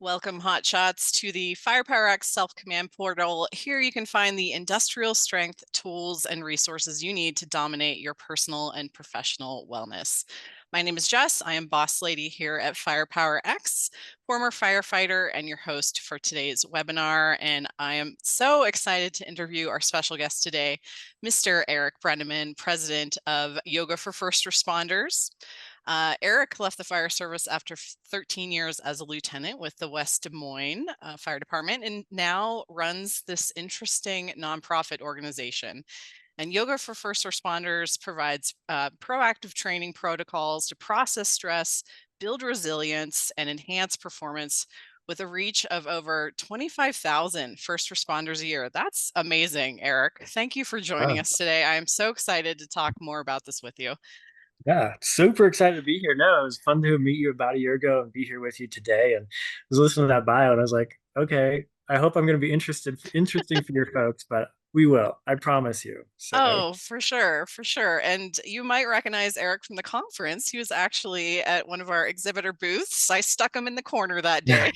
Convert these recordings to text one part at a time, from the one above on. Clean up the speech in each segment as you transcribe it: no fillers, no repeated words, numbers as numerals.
Welcome, hotshots, to the Firepower X Self-Command Portal. Here you can find the industrial strength tools and resources you need to dominate your personal and professional wellness. My name is Jess. I am boss lady here at Firepower X, former firefighter, and your host for today's webinar. And I am so excited to interview our special guest today, Mr. Eric Brenneman, president of Yoga for First Responders. Eric left the fire service after 13 years as a lieutenant with the West Des Moines Fire Department and now runs this interesting nonprofit organization. And Yoga for First Responders provides proactive training protocols to process stress, build resilience, and enhance performance with a reach of over 25,000 first responders a year. That's amazing, Eric. Thank you for joining us today. I am so excited to talk more about this with you. Yeah, super excited to be here. No, it was fun to meet you about a year ago and be here with you today. And I was listening to that bio and I was like, okay, I hope I'm going to be interesting for your folks, but we will. I promise you. So Oh, for sure, for sure. And you might recognize Eric from the conference. He was actually at one of our exhibitor booths. I stuck him in the corner that day.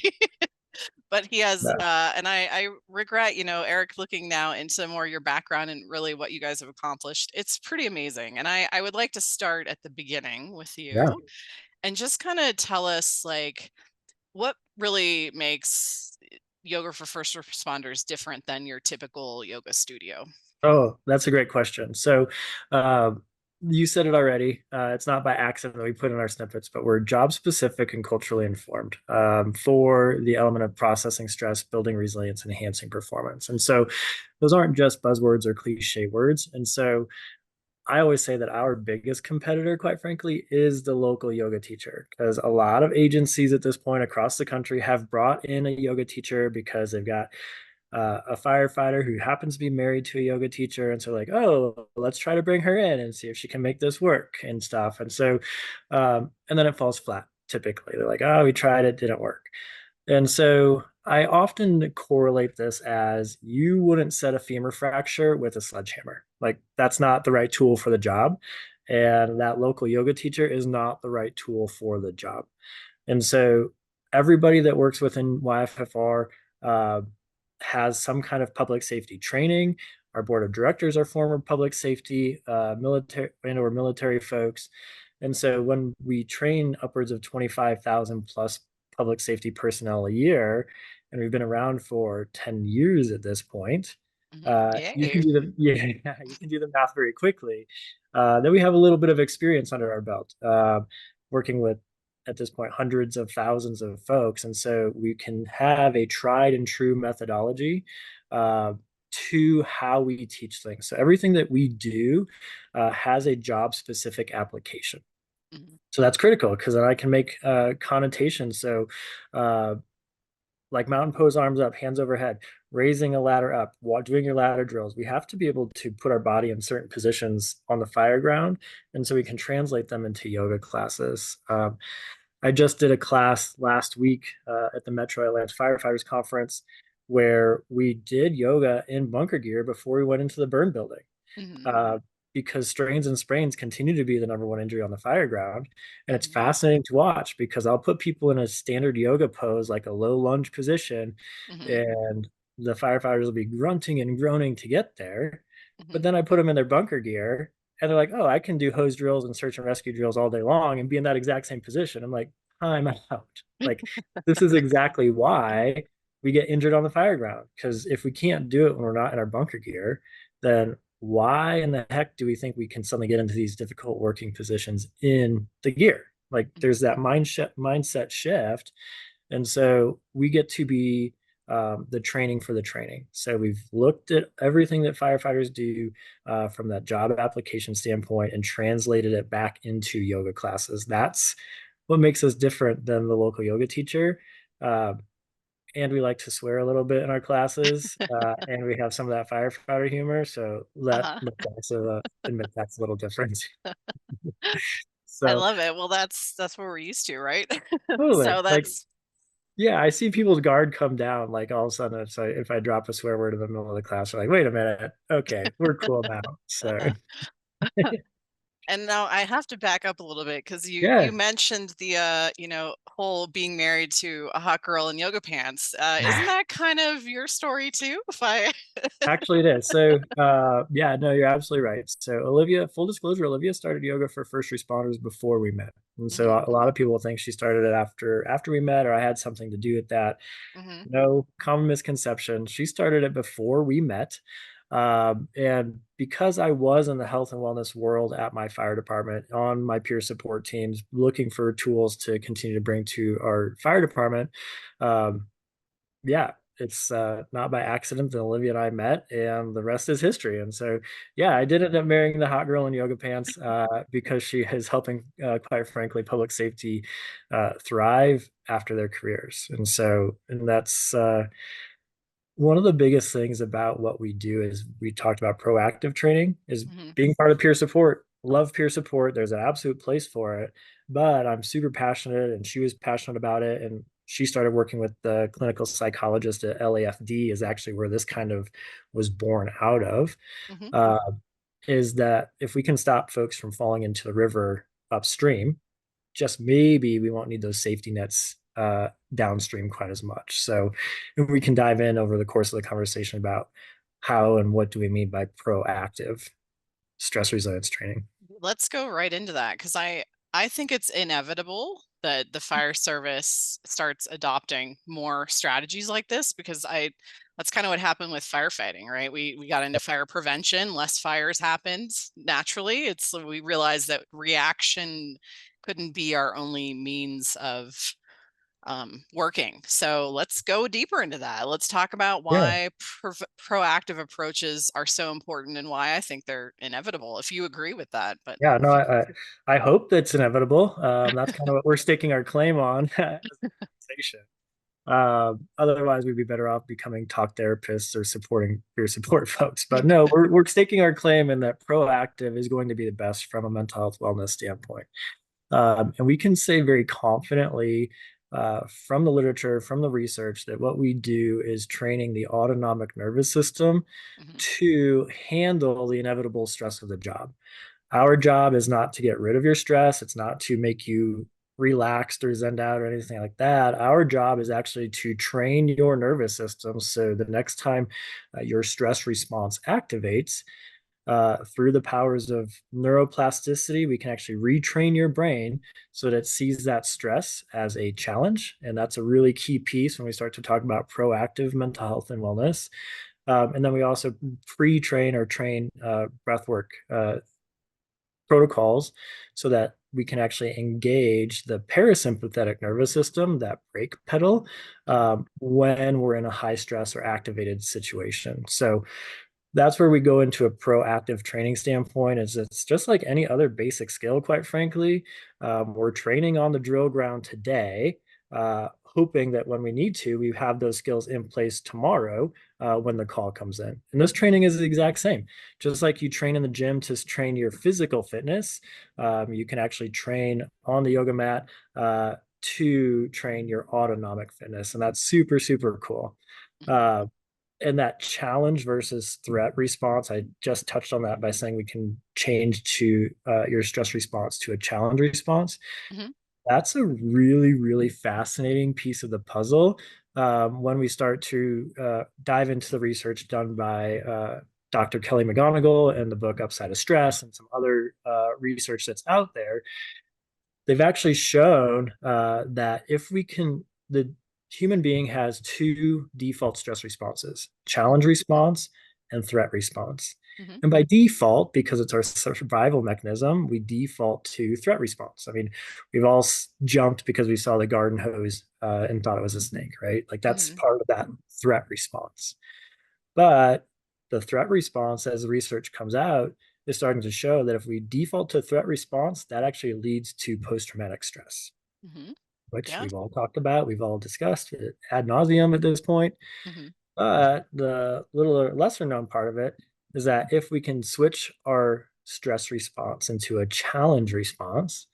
But he has, no. and I regret, Eric, looking now into more your background and really what you guys have accomplished. It's pretty amazing. And I would like to start at the beginning with Yeah. you and just kind of tell us, like, what really makes yoga for first responders different than your typical yoga studio? Oh, that's a great question. So, you said it already. It's not by accident that we put in our snippets, but we're job specific and culturally informed for the element of processing stress, building resilience, and enhancing performance. And so, those aren't just buzzwords or cliche words. And so, I always say that our biggest competitor, quite frankly, is the local yoga teacher, because a lot of agencies at this point across the country have brought in a yoga teacher because they've got a firefighter who happens to be married to a yoga teacher. And so, like, oh, let's try to bring her in and see if she can make this work and stuff. And so, and then it falls flat typically. They're like, oh, we tried it, didn't work. And so I often correlate this as you wouldn't set a femur fracture with a sledgehammer. Like, that's not the right tool for the job. And that local yoga teacher is not the right tool for the job. And so everybody that works within YFFR has some kind of public safety training. Our board of directors are former public safety, military and or military folks. And so when we train upwards of 25,000 plus public safety personnel a year, and we've been around for 10 years at this point, you can Yay. do the you can do the math very quickly. Then we have a little bit of experience under our belt, working with at this point hundreds of thousands of folks, and so we can have a tried and true methodology uh, to how we teach things. So everything that we do has a job specific application. Mhm. So that's critical because then I can make connotations. So uh, like mountain pose, arms up, hands overhead, raising a ladder up, while doing your ladder drills. We have to be able to put our body in certain positions on the fire ground. And so we can translate them into yoga classes. I just did a class last week at the Metro Atlanta Firefighters Conference where we did yoga in bunker gear before we went into the burn building. Mhm. Uh, because strains and sprains continue to be the number one injury on the fire ground. And it's Mhm. fascinating to watch because I'll put people in a standard yoga pose, like a low lunge position, Mhm. and the firefighters will be grunting and groaning to get there. But Mhm. then I put them in their bunker gear and they're like, oh, I can do hose drills and search and rescue drills all day long and be in that exact same position. I'm like, time out. Like, this is exactly why we get injured on the fire ground. Because if we can't do it when we're not in our bunker gear, then why in the heck do we think we can suddenly get into these difficult working positions in the gear? Like, there's that mindset shift. And so we get to be the training for the training. So we've looked at everything that firefighters do from that job application standpoint and translated it back into yoga classes. That's what makes us different than the local yoga teacher. Uh, and we like to swear a little bit in our classes, and we have some of that firefighter humor. So that Uh-huh. also admit that's a little different. I So love it. Well, that's what we're used to, right? totally, So like, that's yeah, I see people's guard come down. Like, all of a sudden, it's like if I drop a swear word in the middle of the class, they're like, "Wait a minute, okay, we're cool now." So And now I have to back up a little bit because you Yeah, mentioned the whole being married to a hot girl in yoga pants. Isn't that kind of your story too? If I actually it is. So, yeah, no, you're absolutely right. So, Olivia, full disclosure, Olivia started yoga for first responders before we met, and so hmm a lot of people think she started it after we met, or I had something to do with that. hmm No, common misconception. She started it before we met. And because I was in the health and wellness world at my fire department on my peer support teams, looking for tools to continue to bring to our fire department, um, yeah, it's not by accident that Olivia and I met, and the rest is history. And so, yeah, I did end up marrying the hot girl in yoga pants because she is helping, quite frankly, public safety thrive after their careers. And so, and that's one of the biggest things about what we do is we talked about proactive training is hmm being part of peer support. Love peer support. There's an absolute place for it, but I'm super passionate and she was passionate about it. And she started working with the clinical psychologist at LAFD is actually where this kind of was born out of. hmm Uh, is that if we can stop folks from falling into the river upstream, just maybe we won't need those safety nets downstream quite as much. So we can dive in over the course of the conversation about how and what do we mean by proactive stress resilience training. Let's go right into that because I think it's inevitable that the fire service starts adopting more strategies like this because I that's kind of what happened with firefighting, right? We got into fire prevention, less fires happened naturally. It's we realized that reaction couldn't be our only means of working. So let's go deeper into that. Let's talk about Yeah. why proactive approaches are so important and why I think they're inevitable. If you agree with that, but Yeah, no, if you, I hope that's inevitable. That's kind of what we're staking our claim on as an organization. Otherwise, we'd be better off becoming talk therapists or supporting peer support folks. But no, we're staking our claim in that proactive is going to be the best from a mental health wellness standpoint. And we can say very confidently from the literature, from the research, that what we do is training the autonomic nervous system Mhm, to handle the inevitable stress of the job. Our job is not to get rid of your stress. It's not to make you relaxed or zened out or anything like that. Our job is actually to train your nervous system so the next time your stress response activates, through the powers of neuroplasticity, we can actually retrain your brain so that it sees that stress as a challenge. And that's a really key piece when we start to talk about proactive mental health and wellness. And then we also pre-train or train breathwork protocols so that we can actually engage the parasympathetic nervous system, that brake pedal, mhm, when we're in a high stress or activated situation. So that's where we go into a proactive training standpoint. Is it's just like any other basic skill, quite frankly. We're training on the drill ground today, hoping that when we need to, we have those skills in place tomorrow when the call comes in. And this training is the exact same. Just like you train in the gym to train your physical fitness, you can actually train on the yoga mat to train your autonomic fitness. And that's super, super cool. mhm, Uh, and that challenge versus threat response, I just touched on that by saying we can change to your stress response to a challenge response. mhm, That's a really, really fascinating piece of the puzzle when we start to dive into the research done by Dr. Kelly McGonigal and the book Upside of Stress and some other research that's out there. They've actually shown that if we can, the human being has two default stress responses: challenge response and threat response. mhm, And by default, because it's our survival mechanism, we default to threat response. I mean, we've all jumped because we saw the garden hose and thought it was a snake, right? Like that's mhm, part of that threat response. But the threat response, as the research comes out, is starting to show that if we default to threat response, that actually leads to post-traumatic stress, mhm. which Yeah. we've all talked about, we've all discussed it ad nauseum at this point. Mhm, But the little lesser known part of it is that if we can switch our stress response into a challenge response,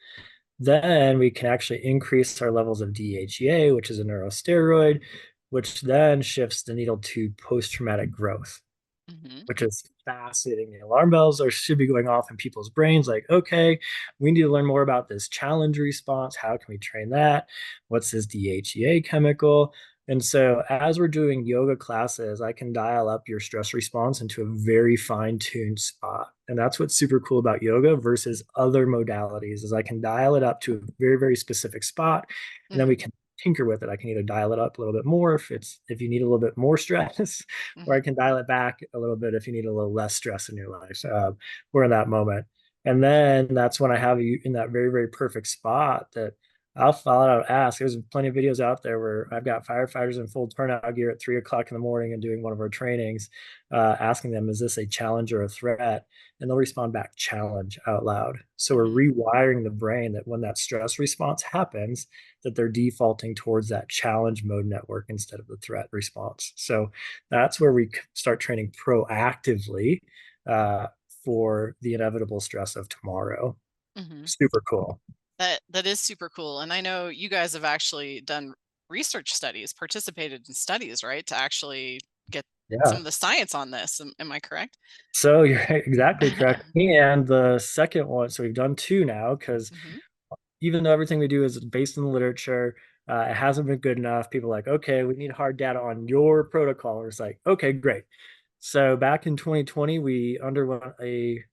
then we can actually increase our levels of DHEA, which is a neurosteroid, which then shifts the needle to post traumatic growth. Hmm. which is fascinating. The alarm bells should be going off in people's brains like, okay, we need to learn more about this challenge response. How can we train that? What's this DHEA chemical? And so, as we're doing yoga classes, I can dial up your stress response into a very fine-tuned spot. And that's what's super cool about yoga versus other modalities is I can dial it up to a very, very specific spot, and then we Hmm. can tinker with it. I can either dial it up a little bit more if you need a little bit more stress, or I Hmm. can dial it back a little bit if you need a little less stress in your life. We're in that moment. And then that's when I have you in that very, very perfect spot that I'll flat out ask. There's plenty of videos out there where I've got firefighters in full turnout gear at 3 o'clock in the morning and doing one of our trainings, asking them, is this a challenge or a threat? And they'll respond back challenge out loud. So we're Hmm. rewiring the brain that when that stress response happens, that they're defaulting towards that challenge mode network instead of the threat response. So that's where we start training proactively uh, for the inevitable stress of tomorrow. Hmm. Super cool. That is super cool. And I know you guys have actually done research studies, participated in studies, right? To actually get some Yeah. of the science on this. Am I correct? So you're exactly correct. And the second one, so we've done two now because Hmm. even though everything we do is based in the literature, it hasn't been good enough. People are like, okay, we need hard data on your protocol. It's like, okay, great. So back in 2020, we underwent a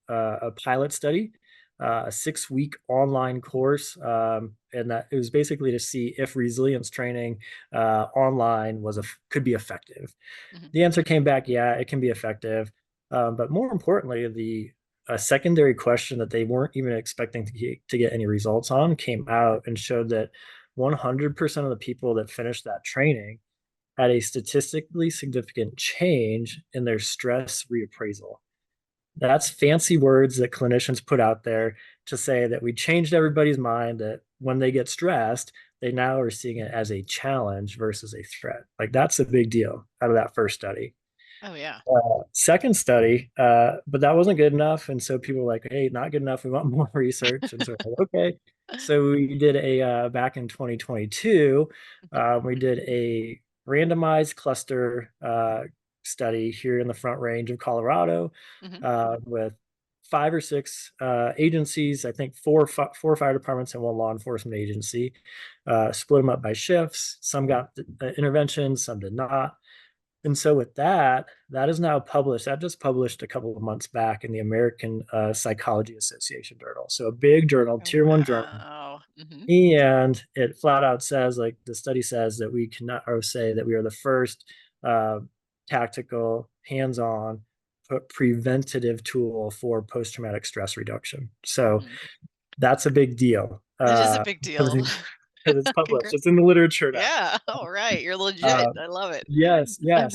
pilot study, a 6 week online course, and that it was basically to see if resilience training online could be effective. Hmm. The answer came back, yeah, it can be effective. But more importantly, the a secondary question that they weren't even expecting to get any results on came out and showed that 100% of the people that finished that training had a statistically significant change in their stress reappraisal. That's fancy words that clinicians put out there to say that we changed everybody's mind that when they get stressed, they now are seeing it as a challenge versus a threat. Like that's a big deal out of that first study. Oh yeah. Second study, but that wasn't good enough. And so people were like, hey, not good enough. We want more research. And so we're like, okay. So we did back in 2022, we did a randomized cluster study here in the Front Range of Colorado Hmm. with 5 or 6 agencies, I think four fire departments and one law enforcement agency, split them up by shifts. Some got interventions, some did not. And so with that, that is now published. That just published a couple of months back in the American Psychology Association journal. So a big journal, Oh, tier one journal. wow. Hmm. And it flat out says, like the study says, that we cannot or say that we are the first uh, tactical, hands-on, preventative tool for post-traumatic stress reduction. So Hmm. that's a big deal It is a big because deal. it's published. Congrats. It's in the literature now. Yeah. All right. You're legit. Uh, I love it. Yes, yes.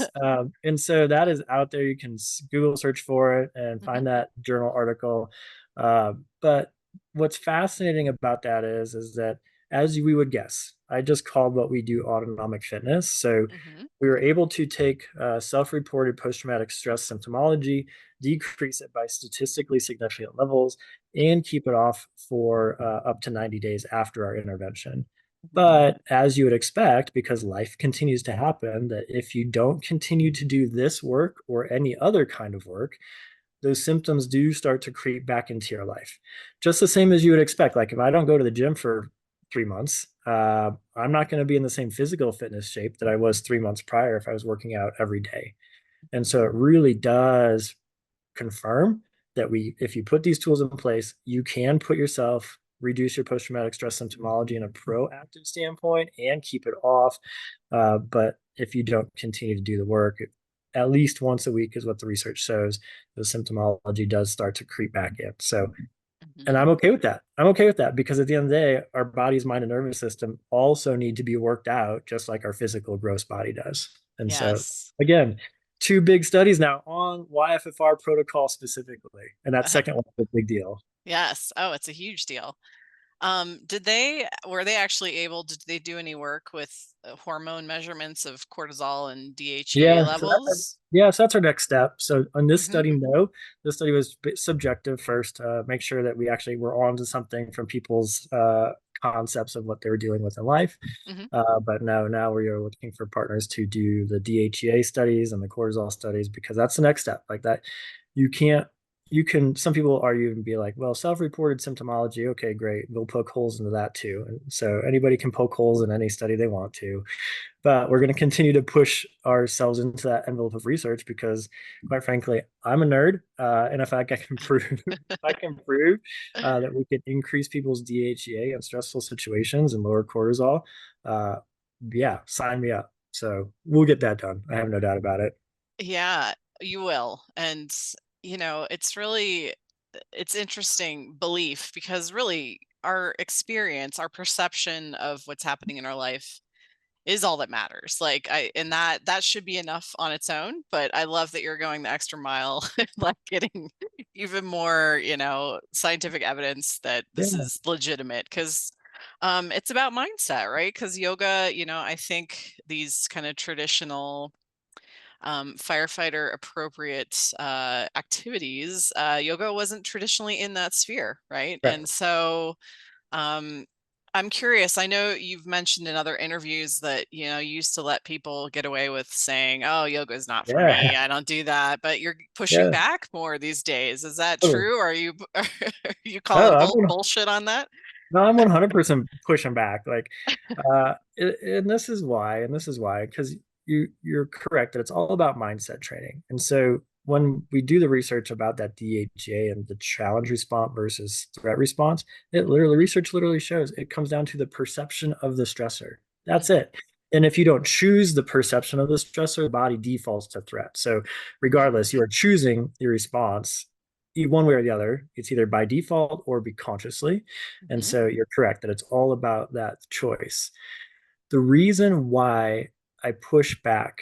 And so that is out there. You can Google search for it and Hmm. find that journal article. But what's fascinating about that is that as we would guess, I just called what we do autonomic fitness. So Hmm. we were able to take self-reported post-traumatic stress symptomology, decrease it by statistically significant levels, and keep it off for up to 90 days after our intervention. Hmm. But as you would expect, because life continues to happen, that if you don't continue to do this work or any other kind of work, those symptoms do start to creep back into your life. Just the same as you would expect. Like if I don't go to the gym for 3 months, I'm not going to be in the same physical fitness shape that I was 3 months prior if I was working out every day. And so it really does confirm that if you put these tools in place, you can reduce your post-traumatic stress symptomology in a proactive standpoint and keep it off. But if you don't continue to do the work, at least once a week is what the research shows, the symptomology does start to creep back in. So, and Hmm. I'm okay with that. I'm okay with that because at the end of the day, our body's mind and nervous system also need to be worked out just like our physical gross body does. And so, Yes. again, two big studies now on YFFR protocol specifically. And that second one is a big deal. Yes. Oh, it's a huge deal. Were they actually able, did they do any work with hormone measurements of cortisol and DHEA Yeah, so levels? that's our next step. So on this Hmm. study, no, this study was a bit subjective first. Make sure that we actually were on to something from people's concepts of what they were dealing with in life. Hmm. But now we are looking for partners to do the DHEA studies and the cortisol studies because that's the next step. Like that, you can't. You can. Some people argue and be like, "Well, self-reported symptomology. Okay, great. We'll poke holes into that too." And so anybody can poke holes in any study they want to. But we're going to continue to push ourselves into that envelope of research because, quite frankly, I'm a nerd, and if I can prove, if I can prove that we can increase people's DHEA in stressful situations and lower cortisol, uh, yeah, sign me up. So we'll get that done. I have no doubt about it. Yeah, you will. And, it's interesting belief because really our experience, our perception of what's happening in our life is all that matters. And that should be enough on its own, but I love that you're going the extra mile, like getting even more, scientific evidence that this Yeah, is legitimate because it's about mindset, right? Because yoga, I think these kind of traditional firefighter appropriate activities, yoga wasn't traditionally in that sphere, right? right. And so um, I'm curious. I know you've mentioned in other interviews that, you used to let people get away with saying, "Oh, yoga is not for Yeah, me. I don't do that." But you're pushing yeah, back more these days. Is that totally. true? Or are you are you No, calling bullshit on that? no, I'm 100% pushing back. Like, and this is why, because you're correct that it's all about mindset training. And so when we do the research about that DHA and the challenge response versus threat response, research literally shows it comes down to the perception of the stressor. That's Mhm, it. And if you don't choose the perception of the stressor, the body defaults to threat. So mhm, regardless, you are choosing your response one way or the other. It's either by default or be consciously. And mhm, so you're correct that it's all about that choice. The reason why I push back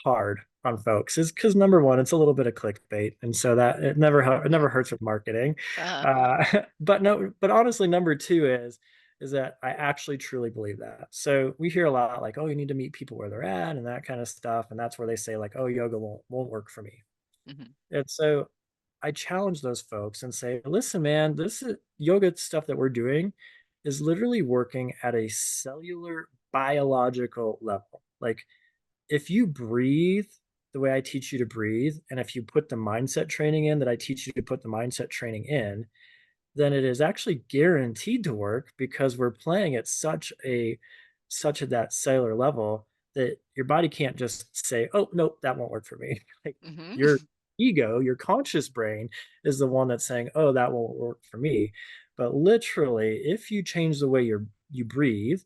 hard on folks is because number one, it's a little bit of clickbait, and so that it mhm, never hurts with marketing. uh, But honestly, number two is that I actually truly believe that. So we hear a lot like, oh, you need to meet people where they're at and that kind of stuff, and that's where they say like, oh, yoga won't work for me. mhm, And so I challenge those folks and say, listen, man, this is yoga stuff that we're doing is literally working at a cellular biological level. Like if you breathe the way I teach you to breathe, and if you put the mindset training in that I teach you to put the mindset training in, then it is actually guaranteed to work because we're playing at such at that cellular level that your body can't just say, "Oh, nope, that won't work for me." Like mhm, your ego, your conscious brain is the one that's saying, "Oh, that won't work for me." But literally, if you change the way you breathe,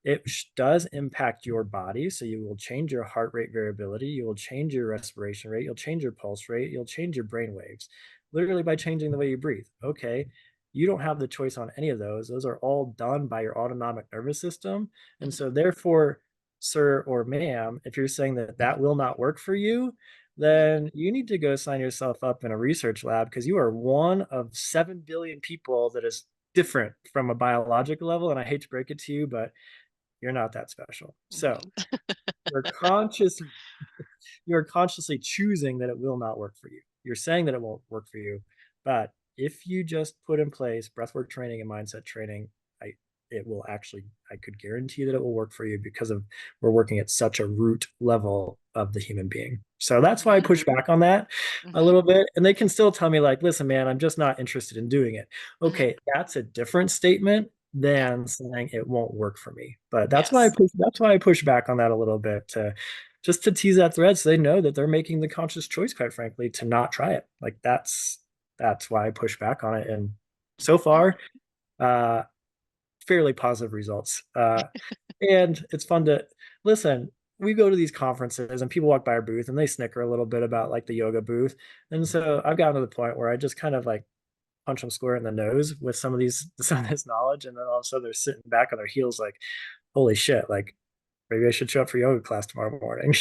it does impact your body. So you will change your heart rate variability, you will change your respiration rate, you'll change your pulse rate, you'll change your brain waves, literally by changing the way you breathe. Okay, you don't have the choice on any of those. Those are all done by your autonomic nervous system. And mhm, so, therefore, sir or ma'am, if you're saying that that will not work for you, mhm, then you need to go sign yourself up in a research lab because you are one of 7 billion people that is different from a biological level. And I hate to break it to you, but you're not that special. So, mhm, you're conscious you're consciously choosing that it will not work for you. You're saying that it won't work for you, but if you just put in place breathwork training and mindset training, I it will actually I could guarantee that it will work for you because of we're working at such a root level of the human being. So that's why I mhm, push back on that a mhm, little bit. And they can still tell me like, listen, man, I'm just not interested in doing it. mhm. Okay, that's a different statement Yeah. than saying it won't work for me. But Yes. that's why I push back on that a little bit to just to tease that thread so they know that they're making the conscious choice, quite frankly, to not try it. Like that's why I push back on it. And so Mhm. far, uh, fairly positive results. And it's fun to listen. We go to these conferences and people walk by our booth and they snicker a little bit about like the yoga booth. And so I've gotten to the point where I just kind of like punch them square in the nose with some of this knowledge. And then all of a sudden they're sitting back on their heels like, holy shit, like maybe I should show up for yoga class tomorrow morning.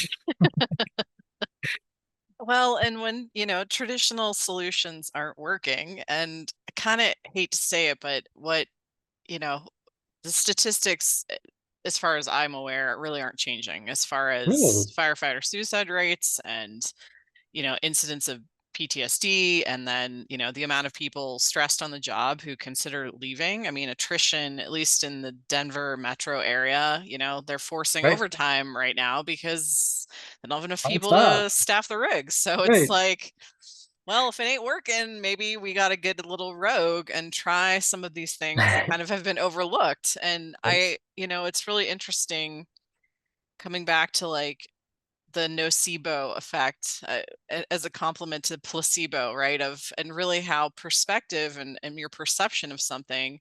Well, and when, traditional solutions aren't working, and I kind of hate to say it, but you know, the statistics, as far as I'm aware, really aren't changing as far No. as firefighter suicide rates and, incidents of PTSD, and then, the amount of people stressed on the job who consider leaving. I mean, attrition, at least in the Denver metro area, they're forcing Right. overtime right now because they don't have enough Don't people to stop. staff the rigs. So it's Right. like, well, if it ain't working, maybe we got to get a little rogue and try some of these things that kind of have been overlooked. And it's really interesting coming back to like the nocebo effect, as a complement to placebo, right? And really how perspective and your perception of something,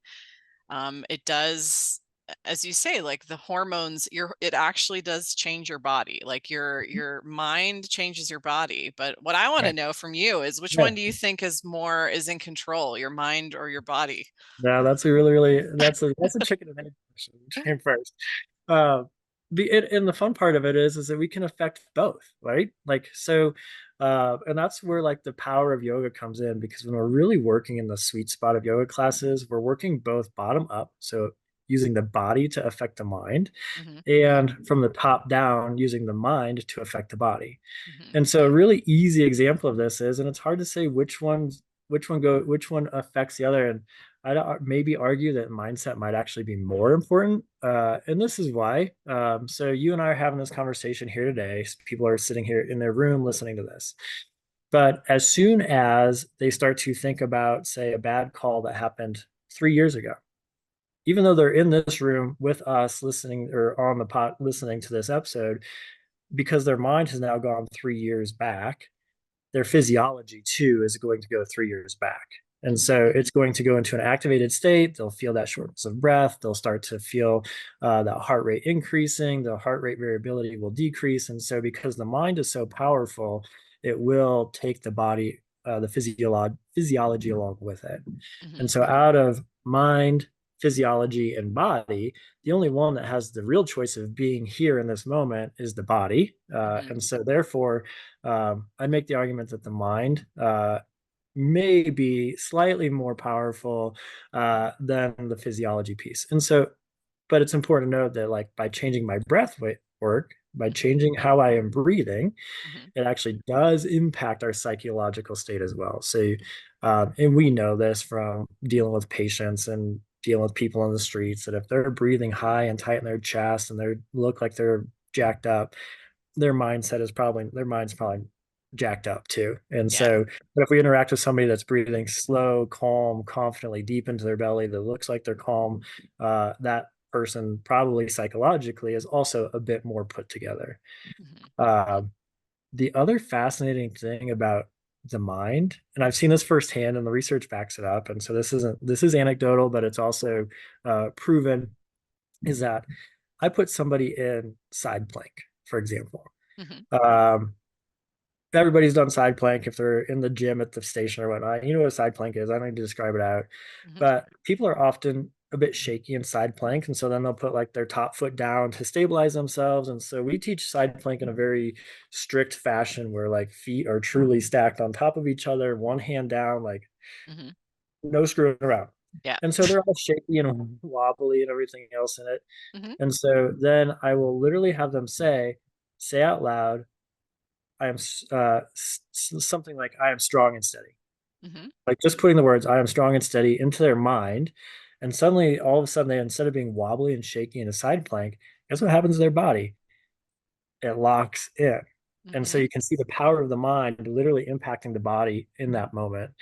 it does, as you say, like the hormones, it actually does change your body. Like your mind changes your body. But what I want to Right. know from you is, which Yeah. one do you think is in control, your mind or your body? No, that's a really, really that's a chicken and egg question. Which came first? Uh, and the fun part of it is that we can affect both, right? Like so, and that's where like the power of yoga comes in because when we're really working in the sweet spot of yoga classes, we're working both bottom up, so using the body to affect the mind, Hmm. and from the top down, using the mind to affect the body. Hmm. And so a really easy example of this is, and it's hard to say which one affects the other. And I'd maybe argue that mindset might actually be more important. And this is why. So you and I are having this conversation here today. People are sitting here in their room listening to this. But as soon as they start to think about, say, a bad call that happened 3 years ago, even though they're in this room with us listening or on the pot listening to this episode, because their mind has now gone 3 years back, their physiology too is going to go 3 years back. And Hmm. so it's going to go into an activated state. They'll feel that shortness of breath. They'll start to feel that heart rate increasing. The heart rate variability will decrease. And so, because the mind is so powerful, it will take the body, the physiology along with it. And Hmm. so, out of mind, physiology, and body, the only one that has the real choice of being here in this moment is the body. Hmm. And so, therefore, I'd make the argument that the mind may be slightly more powerful than the physiology piece. And so, but it's important to note that, like, by changing my work, by Hmm. changing how I am breathing, Hmm. it actually does impact our psychological state as well. So, and we know this from dealing with patients and dealing with people on the streets that if they're breathing high and tight in their chest and they look like they're jacked up, their mind's probably jacked up too. And Yeah. so, but if we interact with somebody that's breathing slow, calm, confidently deep into their belly, that looks like they're calm, that person probably psychologically is also a bit more put together. Hmm. Uh, the other fascinating thing about the mind, and I've seen this firsthand, and the research backs it up. And so this is anecdotal, but it's also proven, is that I put somebody in side plank, for example. Hmm. Um, Everybody's done side plank if they're in the gym at the station or whatnot. You know what a side plank is. I don't need to describe it out. Hmm. But people are often a bit shaky in side plank. And so then they'll put like their top foot down to stabilize themselves. And so we teach side plank in a very strict fashion where like feet are truly stacked on top of each other, one hand down, like Hmm. no screwing around. Yeah. And so they're all shaky and wobbly and everything else in it. Hmm. And so then I will literally have them say out loud, I am something like I am strong and steady. Hmm. Like just putting the words I am strong and steady into their mind. And suddenly, all of a sudden, they instead of being wobbly and shaky in a side plank, guess what happens to their body? It locks in. And so Hmm. you can see the power of the mind literally impacting the body in that moment.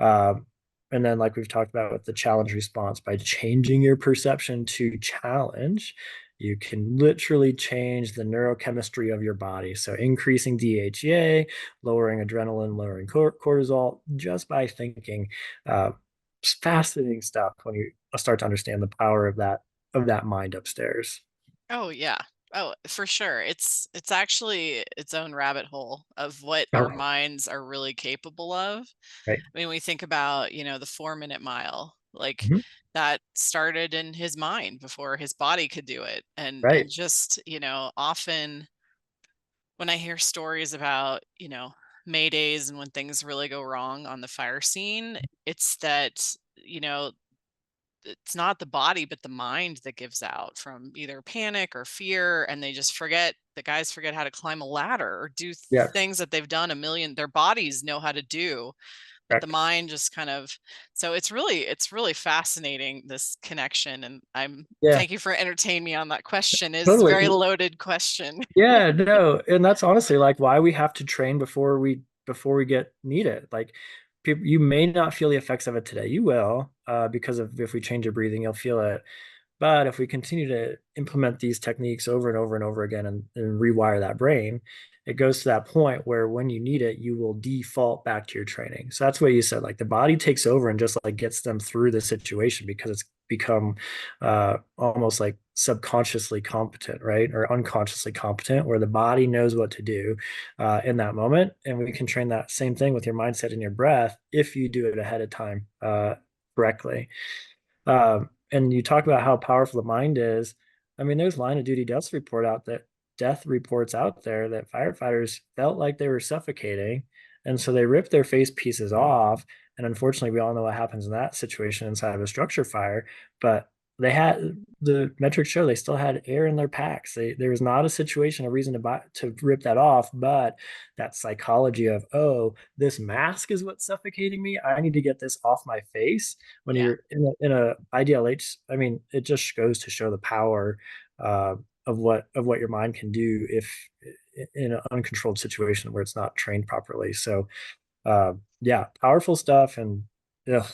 Um, and then, like we've talked about with the challenge response, by changing your perception to challenge, you can literally change the neurochemistry of your body. So, increasing DHEA, lowering adrenaline, lowering cortisol, just by thinking. Uh, it's fascinating stuff when you start to understand the power of that mind upstairs. Oh yeah. Oh, for sure. It's actually its own rabbit hole of what All our right. minds are really capable of. Right. I mean, we think about, the 4-minute mile, like Mhm. that started in his mind before his body could do it. And Right. just, often when I hear stories about, Maydays and when things really go wrong on the fire scene, it's that, you know, it's not the body but the mind that gives out from either panic or fear, and they just forget, the guys forget how to climb a ladder or do Yeah, things that they've done a million, their bodies know how to do, but the correct. mind just kind of, so it's really fascinating, this connection. And I'm Yeah, thank you for entertaining me on that question. Is a totally. very loaded question. Yeah, no, and that's honestly like why we have to train before we get needed. Like people, you may not feel the effects of it today. You will, because of if we change your breathing, you'll feel it. But if we continue to implement these techniques over and over and over again and rewire that brain, it goes to that point where when you need it, you will default back to your training. So that's what you said, like the body takes over and just like gets them through the situation because it's become almost like subconsciously competent, right? Or unconsciously competent, where the body knows what to do in that moment. And we can train that same thing with your mindset and your breath if you do it ahead of time correctly. And you talk about how powerful the mind is. I mean, there's line of duty death reports out there that firefighters felt like they were suffocating, and so they ripped their face pieces off. And unfortunately, we all know what happens in that situation inside of a structure fire. But the metrics show they still had air in their packs. There was not a situation, a reason to rip that off, but that psychology of, oh, this mask is what's suffocating me. I need to get this off my face when Yeah. you're in a IDLH. I mean, it just goes to show the power uh, of what your mind can do if in an uncontrolled situation where it's not trained properly. So yeah, powerful stuff, and ugh,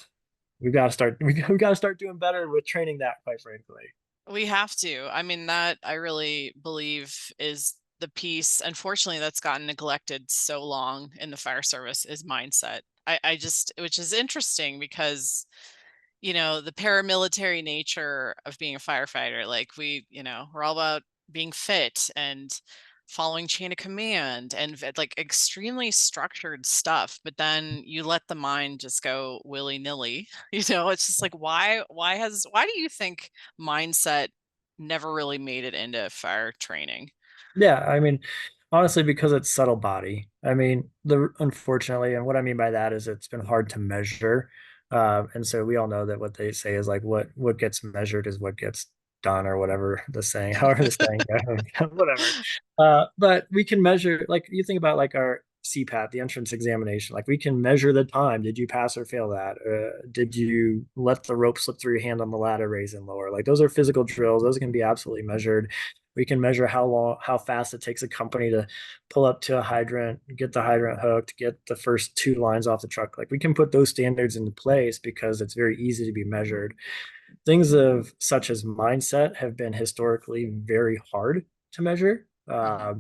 we got to start doing better with training that, quite frankly. We have to. I mean, that I really believe is the piece, unfortunately, that's gotten neglected so long in the fire service, is mindset. I just, which is interesting because, the paramilitary nature of being a firefighter, like we're all about being fit and following chain of command and like extremely structured stuff, but then you let the mind just go willy-nilly. It's just like, why do you think mindset never really made it into fire training? Yeah, I mean, honestly, because it's subtle body. I mean, the unfortunately, and what I mean by that is it's been hard to measure. And so we all know that what they say is like what gets measured is what gets done, or whatever the saying, however the saying goes, whatever. But we can measure, like you think about like our CPAT, the entrance examination, like we can measure the time. Did you pass or fail that? Did you let the rope slip through your hand on the ladder, raise and lower? Like those are physical drills. Those can be absolutely measured. We can measure how fast it takes a company to pull up to a hydrant, get the hydrant hooked, get the first two lines off the truck. Like we can put those standards into place because it's very easy to be measured. Things of such as mindset have been historically very hard to measure Hmm.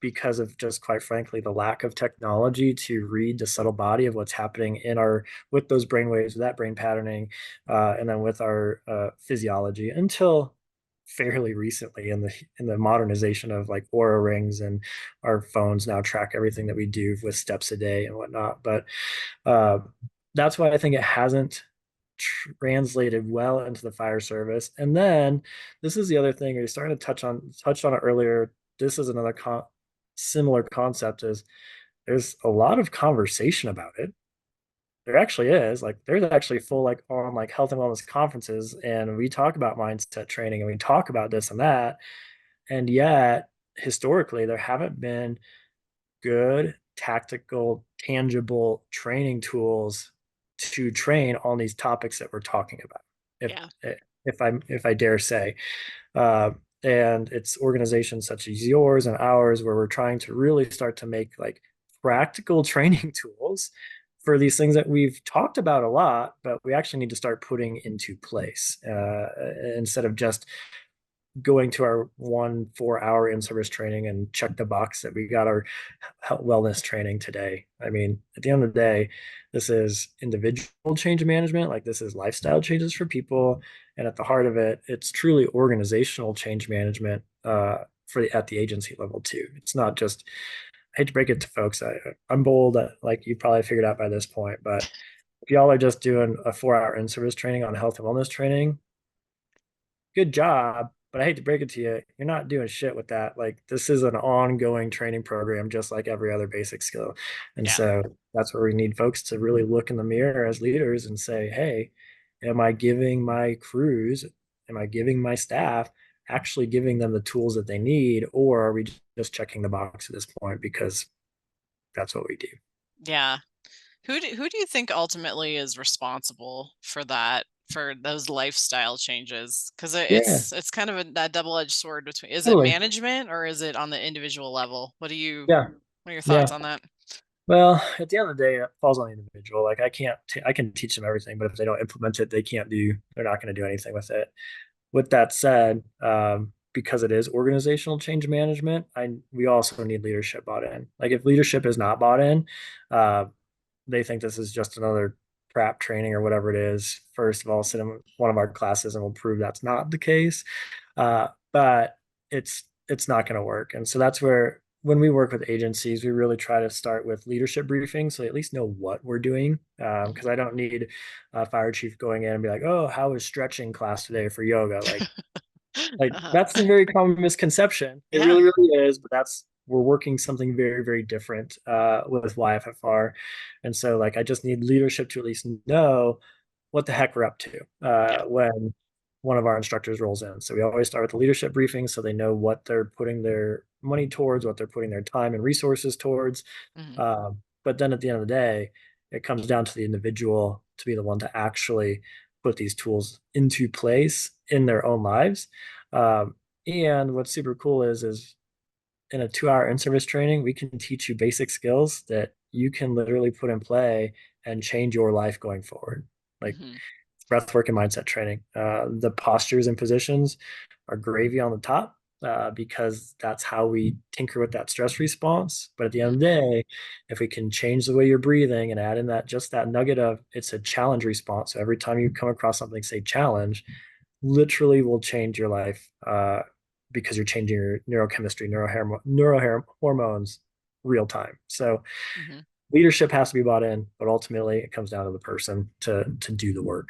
because of just quite frankly the lack of technology to read the subtle body of what's happening in our with those brain waves, that brain patterning, and then with our physiology until fairly recently in the modernization of like Aura rings, and our phones now track everything that we do with steps a day and whatnot. But uh, that's why I think it hasn't translated well into the fire service. And then this is the other thing you're starting to touched on it earlier. This is another similar concept is there's a lot of conversation about it. There actually is, like there's actually full like on like health and wellness conferences, and we talk about mindset training and we talk about this and that, and yet historically there haven't been good tactical tangible training tools to train on these topics that we're talking about, if Yeah. if I dare say. uh, and it's organizations such as yours and ours where we're trying to really start to make like practical training tools for these things that we've talked about a lot, but we actually need to start putting into place instead of just going to our 1 4 hour in-service training and check the box that we got our wellness training today. I mean, at the end of the day, this is individual change management, like this is lifestyle changes for people, and at the heart of it, it's truly organizational change management for at the agency level too. It's not just, I hate to break it to folks, I'm bold, like you probably figured out by this point, but if y'all are just doing a 4 hour in-service training on health and wellness training, good job. But I hate to break it to you, you're not doing shit with that. Like this is an ongoing training program, just like every other basic skill. And Yeah. so that's where we need folks to really look in the mirror as leaders and say, hey, am I giving my crews, am I giving my staff actually giving them the tools that they need, or are we just checking the box at this point because that's what we do? Yeah. Who do you think ultimately is responsible for that, for those lifestyle changes? Because Yeah, it's kind of that double-edged sword between, is it totally. management or is it on the individual level? Yeah, What are your thoughts yeah. on that? Well, at the end of the day, it falls on the individual. Like I can teach them everything, but if they don't implement it, they're not going to do anything with it. With that said, because it is organizational change management, we also need leadership bought in. Like if leadership is not bought in, uh, they think this is just another crap training or whatever it is. First of all, sit in one of our classes and we'll prove that's not the case. But it's not going to work. And so that's where when we work with agencies, we really try to start with leadership briefings so they at least know what we're doing. Because Mhm. I don't need a fire chief going in and be like, "Oh, how was stretching class today for yoga?" Like Uh-huh. that's a very common misconception. It Yeah. really, really is, but that's we're working something very, very different with YFFR. And so like I just need leadership to at least know what the heck we're up to Yeah. when one of our instructors rolls in. So we always start with the leadership briefing so they know what they're putting their money towards, what they're putting their time and resources towards. Mhm. But then at the end of the day, it comes down to the individual to be the one to actually put these tools into place in their own lives. Um, and what's super cool is in a 2 hour in-service training, we can teach you basic skills that you can literally put in play and change your life going forward. Like Mhm. breath work and mindset training. The postures and positions are gravy on the top because that's how we tinker with that stress response. But at the end of the Mhm. day, if we can change the way you're breathing and add in that just that nugget of it's a challenge response. So every time you come across something, say challenge, literally will change your life because you're changing your neurochemistry, neurohormones real time. So Mhm. leadership has to be bought in, but ultimately it comes down to the person to do the work.